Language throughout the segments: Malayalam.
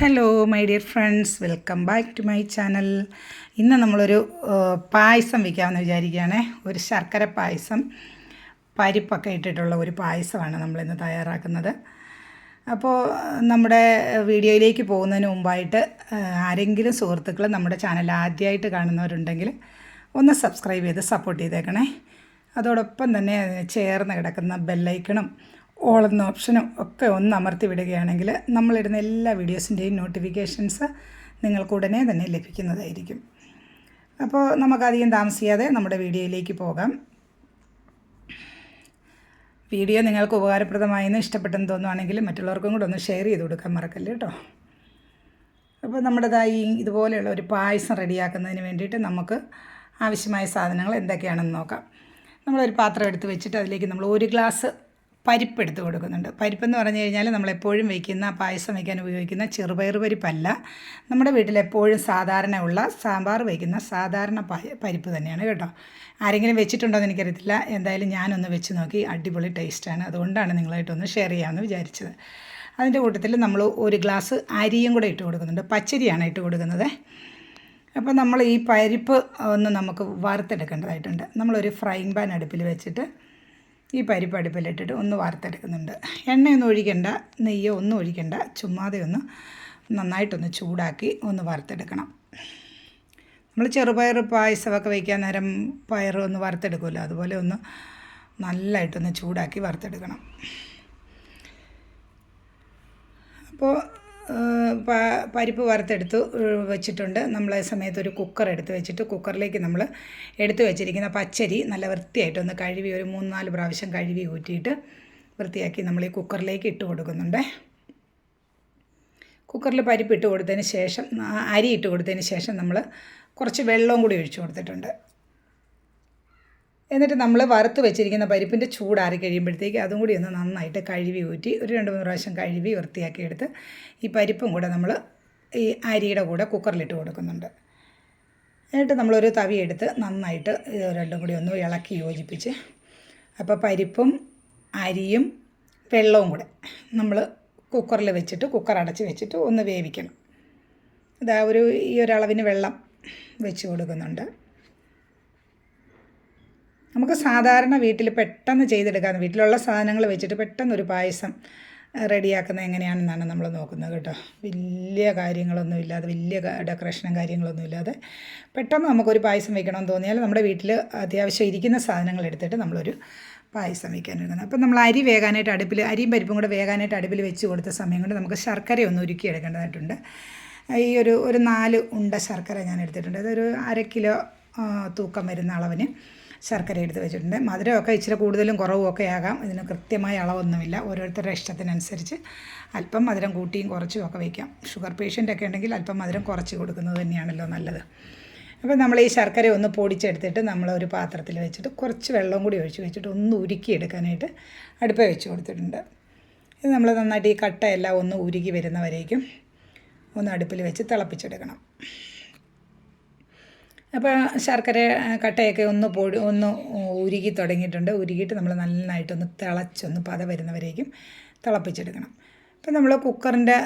Hello my dear friends, welcome back to my channel. ഇന്ന് നമ്മളൊരു പായസം വയ്ക്കാമെന്ന് വിചാരിക്കുകയാണ്. ഒരു ശർക്കര പായസം, പരിപ്പൊക്കെ ഇട്ടിട്ടുള്ള ഒരു പായസമാണ് നമ്മളിന്ന് തയ്യാറാക്കുന്നത്. അപ്പോൾ നമ്മുടെ വീഡിയോയിലേക്ക് പോകുന്നതിന് മുമ്പായിട്ട് ആരെങ്കിലും സുഹൃത്തുക്കൾ നമ്മുടെ ചാനൽ ആദ്യമായിട്ട് കാണുന്നവരുണ്ടെങ്കിൽ ഒന്ന് സബ്സ്ക്രൈബ് ചെയ്ത് സപ്പോർട്ട് ചെയ്തേക്കണേ. അതോടൊപ്പം തന്നെ ചേർന്ന് കിടക്കുന്ന ബെല്ലൈക്കണും ഓൾ എന്ന ഓപ്ഷനും ഒക്കെ ഒന്ന് അമർത്തി വിടുകയാണെങ്കിൽ നമ്മളിടുന്ന എല്ലാ വീഡിയോസിൻ്റെയും നോട്ടിഫിക്കേഷൻസ് നിങ്ങൾക്ക് ഉടനെ തന്നെ ലഭിക്കുന്നതായിരിക്കും. അപ്പോൾ നമുക്കധികം താമസിയാതെ നമ്മുടെ വീഡിയോയിലേക്ക് പോകാം. വീഡിയോ നിങ്ങൾക്ക് ഉപകാരപ്രദമായെന്ന് ഇഷ്ടപ്പെട്ടെന്ന് തോന്നുവാണെങ്കിൽ മറ്റുള്ളവർക്കും കൂടെ ഒന്ന് ഷെയർ ചെയ്ത് കൊടുക്കാൻ മറക്കല്ലേ കേട്ടോ. അപ്പോൾ നമ്മുടേതായി ഇതുപോലെയുള്ള ഒരു പായസം റെഡിയാക്കുന്നതിന് വേണ്ടിയിട്ട് നമുക്ക് ആവശ്യമായ സാധനങ്ങൾ എന്തൊക്കെയാണെന്ന് നോക്കാം. നമ്മളൊരു പാത്രം എടുത്ത് വെച്ചിട്ട് അതിലേക്ക് നമ്മൾ 1 ഗ്ലാസ് പരിപ്പ് എടുത്ത് കൊടുക്കുന്നുണ്ട്. പരിപ്പെന്ന് പറഞ്ഞു കഴിഞ്ഞാൽ നമ്മളെപ്പോഴും വയ്ക്കുന്ന പായസം വയ്ക്കാൻ ഉപയോഗിക്കുന്ന ചെറുപയർ പരിപ്പല്ല, നമ്മുടെ വീട്ടിലെപ്പോഴും സാധാരണ ഉള്ള സാമ്പാർ വയ്ക്കുന്ന സാധാരണ പരിപ്പ് തന്നെയാണ് കേട്ടോ. ആരെങ്കിലും വെച്ചിട്ടുണ്ടോ എന്ന് എനിക്കറിയത്തില്ല. എന്തായാലും ഞാനൊന്ന് വെച്ച് നോക്കി, അടിപൊളി ടേസ്റ്റാണ്. അതുകൊണ്ടാണ് നിങ്ങളായിട്ടൊന്ന് ഷെയർ ചെയ്യാമെന്ന് വിചാരിച്ചത്. അതിൻ്റെ കൂട്ടത്തിൽ നമ്മൾ 1 ഗ്ലാസ് അരിയും കൂടെ ഇട്ട് കൊടുക്കുന്നുണ്ട്. പച്ചരിയാണ് ഇട്ട് കൊടുക്കുന്നത്. അപ്പോൾ നമ്മൾ ഈ പരിപ്പ് ഒന്ന് നമുക്ക് വറുത്തെടുക്കേണ്ടതായിട്ടുണ്ട്. നമ്മളൊരു ഫ്രൈങ് പാൻ അടുപ്പിൽ വെച്ചിട്ട് ഈ പരിപ്പ് അടുപ്പിലിട്ടിട്ട് ഒന്ന് വറുത്തെടുക്കുന്നുണ്ട്. എണ്ണയൊന്നും ഒഴിക്കണ്ട, നെയ്യോ ഒന്നും ഒഴിക്കണ്ട, ചുമ്മാതെ ഒന്ന് നന്നായിട്ടൊന്ന് ചൂടാക്കി ഒന്ന് വറുത്തെടുക്കണം. നമ്മൾ ചെറുപയർ പായസമൊക്കെ വയ്ക്കാൻ നേരം പയർ ഒന്ന് വറുത്തെടുക്കുമല്ലോ, അതുപോലെ ഒന്ന് നല്ലതായിട്ടൊന്ന് ചൂടാക്കി വറുത്തെടുക്കണം. അപ്പോൾ പരിപ്പ് വറുത്തെടുത്ത് വെച്ചിട്ടുണ്ട്. നമ്മൾ ആ സമയത്ത് ഒരു കുക്കർ എടുത്ത് വെച്ചിട്ട് കുക്കറിലേക്ക് നമ്മൾ എടുത്ത് വെച്ചിരിക്കുന്ന പച്ചരി നല്ല വൃത്തിയായിട്ടൊന്ന് കഴുകി ഒരു 3-4 പ്രാവശ്യം കഴുകി ഊറ്റിയിട്ട് വൃത്തിയാക്കി നമ്മൾ ഈ കുക്കറിലേക്ക് ഇട്ട് കൊടുക്കുന്നുണ്ട്. കുക്കറിൽ പരിപ്പ് ഇട്ട് കൊടുത്തതിന് ശേഷം, അരി ഇട്ട് കൊടുത്തതിന് ശേഷം നമ്മൾ കുറച്ച് വെള്ളവും കൂടി ഒഴിച്ചു കൊടുത്തിട്ടുണ്ട്. എന്നിട്ട് നമ്മൾ വറുത്ത് വെച്ചിരിക്കുന്ന പരിപ്പിൻ്റെ ചൂടാറി കഴിയുമ്പോഴത്തേക്ക് അതും കൂടി ഒന്ന് നന്നായിട്ട് കഴുകി ഊറ്റി ഒരു 2-3 പ്രാവശ്യം കഴുകി വൃത്തിയാക്കി എടുത്ത് ഈ പരിപ്പും കൂടെ നമ്മൾ ഈ അരിയുടെ കൂടെ കുക്കറിലിട്ട് കൊടുക്കുന്നുണ്ട്. എന്നിട്ട് നമ്മളൊരു തവി എടുത്ത് നന്നായിട്ട് ഇത് രണ്ടും കൂടി ഒന്ന് ഇളക്കി യോജിപ്പിച്ച്, അപ്പോൾ പരിപ്പും അരിയും വെള്ളവും കൂടെ നമ്മൾ കുക്കറിൽ വെച്ചിട്ട് കുക്കർ അടച്ച് വെച്ചിട്ട് ഒന്ന് വേവിക്കണം. ഇതാ ഈ ഒരളവിന് വെള്ളം വെച്ച് കൊടുക്കുന്നുണ്ട്. നമുക്ക് സാധാരണ വീട്ടിൽ പെട്ടെന്ന് ചെയ്തെടുക്കാം, വീട്ടിലുള്ള സാധനങ്ങൾ വെച്ചിട്ട് പെട്ടെന്നൊരു പായസം റെഡിയാക്കുന്നത് എങ്ങനെയാണെന്നാണ് നമ്മൾ നോക്കുന്നത് കേട്ടോ. വലിയ കാര്യങ്ങളൊന്നും ഇല്ലാതെ, വലിയ ഡെക്കറേഷനും കാര്യങ്ങളൊന്നും ഇല്ലാതെ പെട്ടെന്ന് നമുക്കൊരു പായസം വയ്ക്കണമെന്ന് തോന്നിയാൽ നമ്മുടെ വീട്ടിൽ അത്യാവശ്യം ഇരിക്കുന്ന സാധനങ്ങൾ എടുത്തിട്ട് നമ്മളൊരു പായസം വയ്ക്കാൻ എടുക്കുന്നത്. അപ്പം നമ്മൾ അരി വേകാനായിട്ട് അടുപ്പിൽ, അരിയും പരിപ്പും കൂടെ വേകാനായിട്ട് അടുപ്പിൽ വെച്ച് കൊടുത്ത സമയം കൊണ്ട് നമുക്ക് ശർക്കര ഒന്ന് ഉരുക്കി എടുക്കേണ്ടതായിട്ടുണ്ട്. ഈ ഒരു 4 ഉണ്ട ശർക്കര ഞാൻ എടുത്തിട്ടുണ്ട്. അതൊരു 1/2 കിലോ തൂക്കം വരുന്ന അളവിന് ശർക്കര എടുത്ത് വെച്ചിട്ടുണ്ട്. മധുരമൊക്കെ ഇച്ചിരി കൂടുതലും കുറവും ഒക്കെ ആകാം, ഇതിന് കൃത്യമായ അളവൊന്നുമില്ല. ഓരോരുത്തരുടെ ഇഷ്ടത്തിനനുസരിച്ച് അല്പം മധുരം കൂട്ടിയും കുറച്ചും ഒക്കെ വയ്ക്കാം. ഷുഗർ പേഷ്യൻ്റൊക്കെ ഉണ്ടെങ്കിൽ അല്പം മധുരം കുറച്ച് കൊടുക്കുന്നത് തന്നെയാണല്ലോ നല്ലത്. അപ്പോൾ നമ്മൾ ഈ ശർക്കര ഒന്ന് പൊടിച്ചെടുത്തിട്ട് നമ്മളൊരു പാത്രത്തിൽ വെച്ചിട്ട് കുറച്ച് വെള്ളം കൂടി ഒഴിച്ച് വെച്ചിട്ട് ഒന്ന് ഉരുക്കിയെടുക്കാനായിട്ട് അടുപ്പിൽ വെച്ച് കൊടുത്തിട്ടുണ്ട്. ഇത് നമ്മൾ നന്നായിട്ട് ഈ കട്ടയെല്ലാം ഒന്ന് ഉരുകി വരുന്നവരേക്കും ഒന്ന് അടുപ്പിൽ വെച്ച് തിളപ്പിച്ചെടുക്കണം. അപ്പോൾ ശർക്കര കട്ടയൊക്കെ ഒന്ന് ഉരുകി തുടങ്ങിയിട്ടുണ്ട്. ഉരുകിയിട്ട് നമ്മൾ നന്നായിട്ടൊന്ന് തിളച്ചൊന്ന് പത വരുന്നവരേക്കും തിളപ്പിച്ചെടുക്കണം. അപ്പോൾ നമ്മൾ കുക്കറിൻ്റെ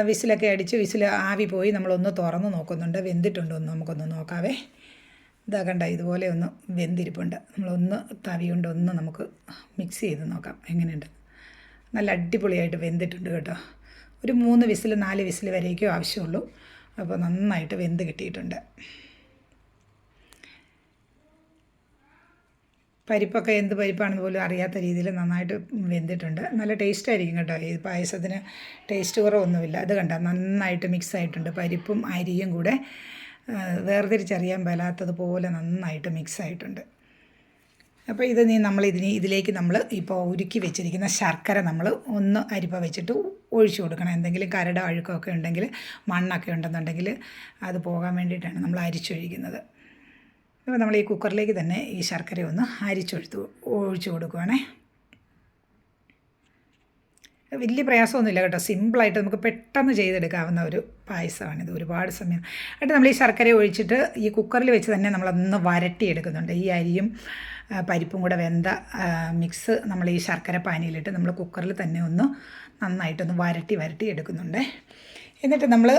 വിസിലൊക്കെ അടിച്ച് ആവി പോയി നമ്മളൊന്ന് തുറന്ന് നോക്കുന്നുണ്ട്, വെന്തിട്ടുണ്ടോ എന്ന് നമുക്കൊന്ന് നോക്കാവേ. ഇതാ കണ്ട, ഇതുപോലെ ഒന്ന് വെന്തിരിപ്പുണ്ട്. നമ്മളൊന്ന് തവി കൊണ്ട് ഒന്ന് നമുക്ക് മിക്സ് ചെയ്ത് നോക്കാം എങ്ങനെയുണ്ട്. നല്ല അടിപൊളിയായിട്ട് വെന്തിട്ടുണ്ട് കേട്ടോ. ഒരു 3 വിസിൽ 4 വിസിൽ വരേക്കും ആവശ്യമുള്ളൂ. അപ്പോൾ നന്നായിട്ട് വെന്ത് കിട്ടിയിട്ടുണ്ട്. പരിപ്പൊക്കെ എന്ത് പരിപ്പാണെന്ന് പോലും അറിയാത്ത രീതിയിൽ നന്നായിട്ട് വെന്തിട്ടുണ്ട്. നല്ല ടേസ്റ്റ് ആയിരിക്കും കേട്ടോ. ഈ പായസത്തിന് ടേസ്റ്റ് കുറവൊന്നുമില്ല. അത് കണ്ട നന്നായിട്ട് മിക്സ് ആയിട്ടുണ്ട്. പരിപ്പും അരിയും കൂടെ വേർതിരിച്ചറിയാൻ മേലാത്തതുപോലെ നന്നായിട്ട് മിക്സ് ആയിട്ടുണ്ട്. അപ്പോൾ ഇതിലേക്ക് നമ്മൾ ഇപ്പോൾ ഉരുക്കി വെച്ചിരിക്കുന്ന ശർക്കര നമ്മൾ ഒന്ന് അരിപ്പ വെച്ചിട്ട് ഒഴിച്ചു കൊടുക്കണം. എന്തെങ്കിലും കരട അഴുക്കമൊക്കെ ഉണ്ടെങ്കിൽ, മണ്ണൊക്കെ ഉണ്ടെന്നുണ്ടെങ്കിൽ അത് പോകാൻ വേണ്ടിയിട്ടാണ് നമ്മൾ അരിച്ചൊഴിക്കുന്നത്. അപ്പോൾ നമ്മൾ ഈ കുക്കറിലേക്ക് തന്നെ ഈ ശർക്കര ഒന്ന് ഒഴിച്ചു കൊടുക്കുവാണേ. വലിയ പ്രയാസമൊന്നുമില്ല കേട്ടോ, സിമ്പിളായിട്ട് നമുക്ക് പെട്ടെന്ന് ചെയ്തെടുക്കാവുന്ന ഒരു പായസമാണിത്. ഒരുപാട് സമയം എന്നിട്ട് നമ്മൾ ഈ ശർക്കര ഒഴിച്ചിട്ട് ഈ കുക്കറിൽ വെച്ച് തന്നെ നമ്മളൊന്ന് വരട്ടിയെടുക്കുന്നുണ്ട്. ഈ അരിയും പരിപ്പും കൂടെ വെന്ത മിക്സ് നമ്മൾ ഈ ശർക്കര പാനിയിലിട്ട് നമ്മൾ കുക്കറിൽ തന്നെ ഒന്ന് നന്നായിട്ടൊന്ന് വരട്ടി എടുക്കുന്നുണ്ട്. എന്നിട്ട് നമ്മൾ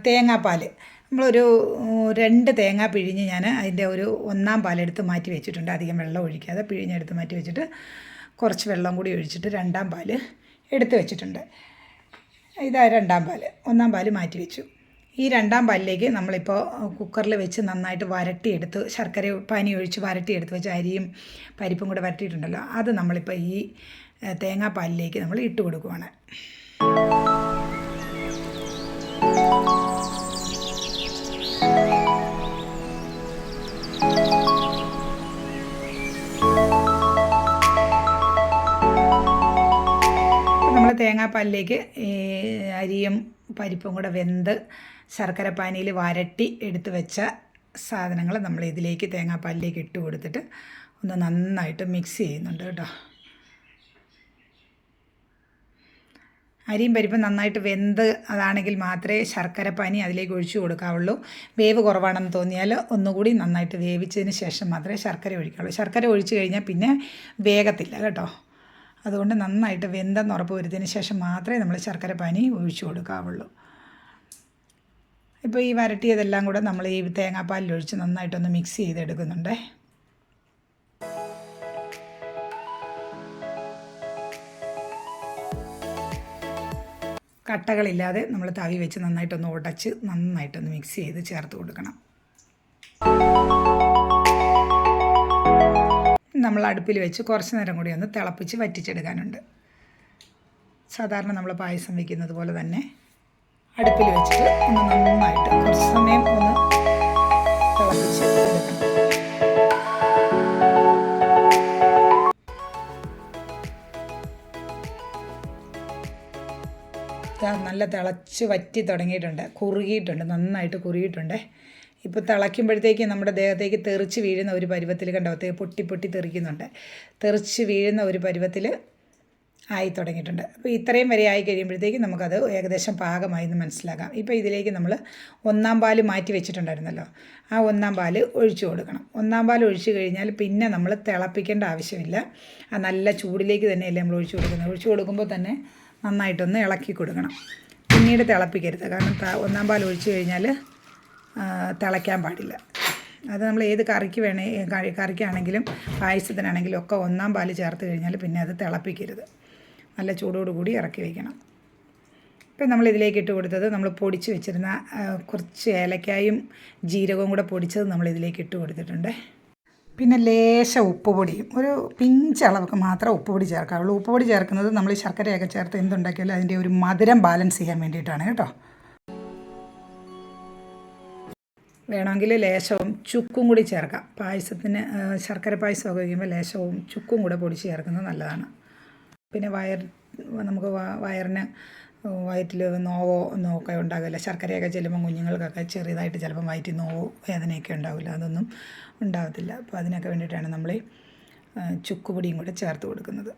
തേങ്ങാപ്പാൽ നമ്മളൊരു 2 തേങ്ങ പിഴിഞ്ഞ് ഞാൻ അതിൻ്റെ ഒരു 1/4 പാലെടുത്ത് മാറ്റി വെച്ചിട്ടുണ്ട്. അധികം വെള്ളം ഒഴിക്കാതെ പിഴിഞ്ഞെടുത്ത് മാറ്റി വെച്ചിട്ട് കുറച്ച് വെള്ളം കൂടി ഒഴിച്ചിട്ട് 2/4 പാൽ എടുത്ത് വെച്ചിട്ടുണ്ട്. ഇതാ 2/4 പാൽ. 1/4 പാൽ മാറ്റി വെച്ചു. ഈ 2/4 പാലിലേക്ക് നമ്മളിപ്പോൾ കുക്കറിൽ വെച്ച് നന്നായിട്ട് വരട്ടിയെടുത്ത് ശർക്കര പാനി ഒഴിച്ച് വരട്ടിയെടുത്ത് വെച്ച് അരിയും പരിപ്പും കൂടെ വരട്ടിയിട്ടുണ്ടല്ലോ, അത് നമ്മളിപ്പോൾ ഈ തേങ്ങാപ്പാലിലേക്ക് നമ്മൾ ഇട്ട് കൊടുക്കുവാണ്. നമ്മൾ തേങ്ങാപ്പാലിലേക്ക് അരിയും പരിപ്പും കൂടെ വെന്ത് ശർക്കര പാനിയിൽ വരട്ടി എടുത്ത് വെച്ച സാധനങ്ങൾ നമ്മൾ ഇതിലേക്ക് തേങ്ങാപ്പാലിലേക്ക് ഇട്ട് കൊടുത്തിട്ട് ഒന്ന് നന്നായിട്ട് മിക്സ് ചെയ്യുന്നുണ്ട് കേട്ടോ. അരിയും പരിപ്പും നന്നായിട്ട് വെന്ത് അതാണെങ്കിൽ മാത്രമേ ശർക്കര പാനി അതിലേക്ക് ഒഴിച്ചു കൊടുക്കാവുള്ളൂ. വേവ് കുറവാണെന്ന് തോന്നിയാൽ ഒന്നുകൂടി നന്നായിട്ട് വേവിച്ചതിന് ശേഷം മാത്രമേ ശർക്കര ഒഴിക്കാവുള്ളൂ. ശർക്കര ഒഴിച്ച് കഴിഞ്ഞാൽ പിന്നെ വേഗത്തില്ല കേട്ടോ. അതുകൊണ്ട് നന്നായിട്ട് വെന്തെന്ന് ഉറപ്പ് വരുത്തിയതിന് ശേഷം മാത്രമേ നമ്മൾ ശർക്കര പാനി ഒഴിച്ചു കൊടുക്കാവുള്ളൂ. ഇപ്പോൾ ഈ വരട്ടിയതെല്ലാം കൂടെ നമ്മൾ ഈ തേങ്ങാപ്പാലിലൊഴിച്ച് നന്നായിട്ടൊന്ന് മിക്സ് ചെയ്തെടുക്കുന്നുണ്ട്. കട്ടകളില്ലാതെ നമ്മൾ തവി വെച്ച് നന്നായിട്ടൊന്ന് ഉടച്ച് നന്നായിട്ടൊന്ന് മിക്സ് ചെയ്ത് ചേർത്ത് കൊടുക്കണം. നമ്മൾ അടുപ്പിൽ വെച്ച് കുറച്ച് നേരം കൂടി ഒന്ന് തിളപ്പിച്ച് വറ്റിച്ചെടുക്കാനുണ്ട്. സാധാരണ നമ്മൾ പായസം വയ്ക്കുന്നത് പോലെ തന്നെ അടുപ്പിൽ വെച്ചിട്ട് ഒന്ന് നന്നായിട്ട് കുറച്ച് സമയം ഒന്ന് തിളപ്പിച്ച് എടുക്കണം. നല്ല തിളച്ച് വറ്റി തുടങ്ങിയിട്ടുണ്ട്, കുറുകിയിട്ടുണ്ട്, നന്നായിട്ട് കുറുകിയിട്ടുണ്ട്. ഇപ്പോൾ തിളയ്ക്കുമ്പോഴത്തേക്ക് നമ്മുടെ ദേഹത്തേക്ക് തെറിച്ച് വീഴുന്ന ഒരു പരുവത്തിൽ കണ്ടോ, പൊട്ടി പൊട്ടി തെറിക്കുന്നുണ്ട്. തെറിച്ച് വീഴുന്ന ഒരു പരുവത്തിൽ ആയി തുടങ്ങിയിട്ടുണ്ട്. അപ്പോൾ ഇത്രയും വരെ ആയി കഴിയുമ്പോഴത്തേക്ക് നമുക്കത് ഏകദേശം പാകമായി എന്ന് മനസ്സിലാക്കാം. ഇപ്പോൾ ഇതിലേക്ക് നമ്മൾ 1/4 പാൽ മാറ്റി വെച്ചിട്ടുണ്ടായിരുന്നല്ലോ, ആ 1/4 പാൽ ഒഴിച്ചു കൊടുക്കണം. 1/4 പാൽ ഒഴിച്ച് കഴിഞ്ഞാൽ പിന്നെ നമ്മൾ തിളപ്പിക്കേണ്ട ആവശ്യമില്ല. ആ നല്ല ചൂടിലേക്ക് തന്നെയല്ലേ നമ്മൾ ഒഴിച്ചു കൊടുക്കുന്നത്. ഒഴിച്ചു കൊടുക്കുമ്പോൾ തന്നെ നന്നായിട്ടൊന്ന് ഇളക്കി കൊടുക്കണം. പിന്നീട് തിളപ്പിക്കരുത്, കാരണം 1/4 പാൽ ഒഴിച്ച് കഴിഞ്ഞാൽ തിളയ്ക്കാൻ പാടില്ല. അത് നമ്മൾ ഏത് കറിക്കാണെങ്കിലും പായസത്തിനാണെങ്കിലും ഒക്കെ 1/4 പാൽ ചേർത്ത് കഴിഞ്ഞാൽ പിന്നെ അത് തിളപ്പിക്കരുത്. നല്ല ചൂടോടുകൂടി ഇറക്കി വയ്ക്കണം. ഇപ്പം നമ്മൾ ഇതിലേക്ക് ഇട്ട് കൊടുത്തത് നമ്മൾ പൊടിച്ച് വെച്ചിരുന്ന കുറച്ച് ഏലക്കായും ജീരകവും കൂടെ പൊടിച്ചത് നമ്മൾ ഇതിലേക്ക് ഇട്ട് കൊടുത്തിട്ടുണ്ട്. പിന്നെ ലേശം ഉപ്പുപൊടിയും, ഒരു പിഞ്ച് അളവൊക്കെ മാത്രമേ ഉപ്പുപൊടി ചേർക്കാവുള്ളൂ. ഉപ്പുപൊടി ചേർക്കുന്നത് നമ്മൾ ശർക്കരയൊക്കെ ചേർത്ത് എന്തുണ്ടാക്കിയാലും അതിൻ്റെ ഒരു മധുരം ബാലൻസ് ചെയ്യാൻ വേണ്ടിയിട്ടാണ് കേട്ടോ. വേണമെങ്കിൽ ലേശവും ചുക്കും കൂടി ചേർക്കാം. പായസത്തിന് ശർക്കര പായസമൊക്കെ വയ്ക്കുമ്പോൾ ലേശവും ചുക്കും കൂടെ പൊടിച്ച് ചേർക്കുന്നത് നല്ലതാണ്. പിന്നെ നമുക്ക് വയറ്റിൽ നോവൊക്കെ ഉണ്ടാകില്ല. ശർക്കരയൊക്കെ ചെല്ലുമ്പോൾ കുഞ്ഞുങ്ങൾക്കൊക്കെ ചെറിയതായിട്ട് ചിലപ്പം വയറ്റിൽ നോവോ വേദനയൊക്കെ ഉണ്ടാവില്ല, അതൊന്നും ഉണ്ടാകത്തില്ല. അപ്പോൾ അതിനൊക്കെ വേണ്ടിയിട്ടാണ് നമ്മൾ ചുക്കുപൊടിയും കൂടെ ചേർത്ത് കൊടുക്കുന്നത്.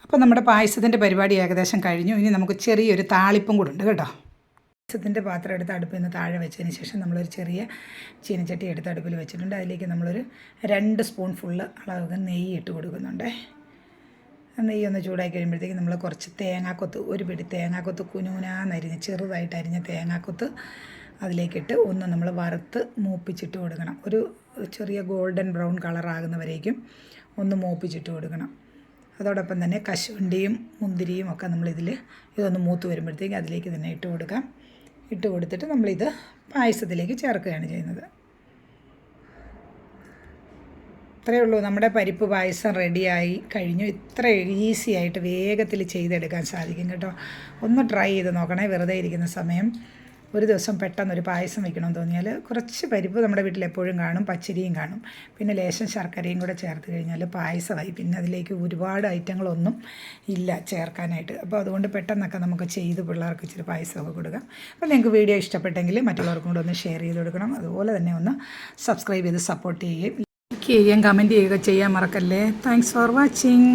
അപ്പോൾ നമ്മുടെ പായസത്തിൻ്റെ പരിപാടി ഏകദേശം കഴിഞ്ഞു. ഇനി നമുക്ക് ചെറിയൊരു താളിപ്പും കൂടെ ഉണ്ട് കേട്ടോ. പായസത്തിൻ്റെ പാത്രം എടുത്ത് അടുപ്പിൽ നിന്ന് താഴെ വെച്ചതിന് ശേഷം നമ്മളൊരു ചെറിയ ചീനച്ചട്ടി എടുത്ത് അടുപ്പിൽ വെച്ചിട്ടുണ്ട്. അതിലേക്ക് നമ്മളൊരു 2 സ്പൂൺ ഫുള്ള് അളവ് നെയ്യ് ഇട്ട് കൊടുക്കുന്നുണ്ട്. നെയ്യ് ഒന്ന് ചൂടായി കഴിയുമ്പോഴത്തേക്ക് നമ്മൾ കുറച്ച് തേങ്ങാക്കൊത്ത്, ഒരു പിടി തേങ്ങാക്കൊത്ത് കുനുകുനാന്നരിഞ്ഞ് ചെറുതായിട്ട് അരിഞ്ഞ തേങ്ങാക്കൊത്ത് അതിലേക്കിട്ട് ഒന്ന് നമ്മൾ വറുത്ത് മൂപ്പിച്ചിട്ട് കൊടുക്കണം. ഒരു ചെറിയ ഗോൾഡൻ ബ്രൗൺ കളറാകുന്നവരേക്കും ഒന്ന് മൂപ്പിച്ചിട്ട് കൊടുക്കണം. അതോടൊപ്പം തന്നെ കശുവണ്ടിയും മുന്തിരിയും ഒക്കെ ഇതൊന്ന് മൂത്ത് വരുമ്പോഴത്തേക്ക് അതിലേക്ക് തന്നെ ഇട്ട് കൊടുക്കാം. ഇട്ട് കൊടുത്തിട്ട് നമ്മളിത് പായസത്തിലേക്ക് ചേർക്കുകയാണ് ചെയ്യുന്നത്. ഇത്രയേ ഉള്ളൂ, നമ്മുടെ പരിപ്പ് പായസം റെഡിയായി കഴിഞ്ഞു. ഇത്ര ഈസി ആയിട്ട് വേഗത്തിൽ ചെയ്തെടുക്കാൻ സാധിക്കും കേട്ടോ. ഒന്ന് ട്രൈ ചെയ്ത് നോക്കണേ. വെറുതെ ഇരിക്കുന്ന സമയം ഒരു ദിവസം പെട്ടെന്നൊരു പായസം വയ്ക്കണമെന്ന് തോന്നിയാൽ കുറച്ച് പരിപ്പ് നമ്മുടെ വീട്ടിൽ എപ്പോഴും കാണും, പച്ചരിയും കാണും, പിന്നെ ലേശം ശർക്കരയും കൂടെ ചേർത്ത് കഴിഞ്ഞാൽ പായസമായി. പിന്നെ അതിലേക്ക് ഒരുപാട് ഐറ്റങ്ങളൊന്നും ഇല്ല ചേർക്കാനായിട്ട്. അപ്പോൾ അതുകൊണ്ട് പെട്ടെന്നൊക്കെ നമുക്ക് ചെയ്ത് പിള്ളേർക്ക് ഇച്ചിരി പായസമൊക്കെ കൊടുക്കാം. അപ്പോൾ നിങ്ങൾക്ക് വീഡിയോ ഇഷ്ടപ്പെട്ടെങ്കിൽ മറ്റുള്ളവർക്കും കൂടെ ഒന്ന് ഷെയർ ചെയ്ത് കൊടുക്കണം. അതുപോലെ തന്നെ ഒന്ന് സബ്സ്ക്രൈബ് ചെയ്ത് സപ്പോർട്ട് ചെയ്യുകയും ലൈക്ക് ചെയ്യുകയും കമൻറ്റ് ചെയ്യുകയും ചെയ്യാൻ മറക്കല്ലേ. Thanks for watching.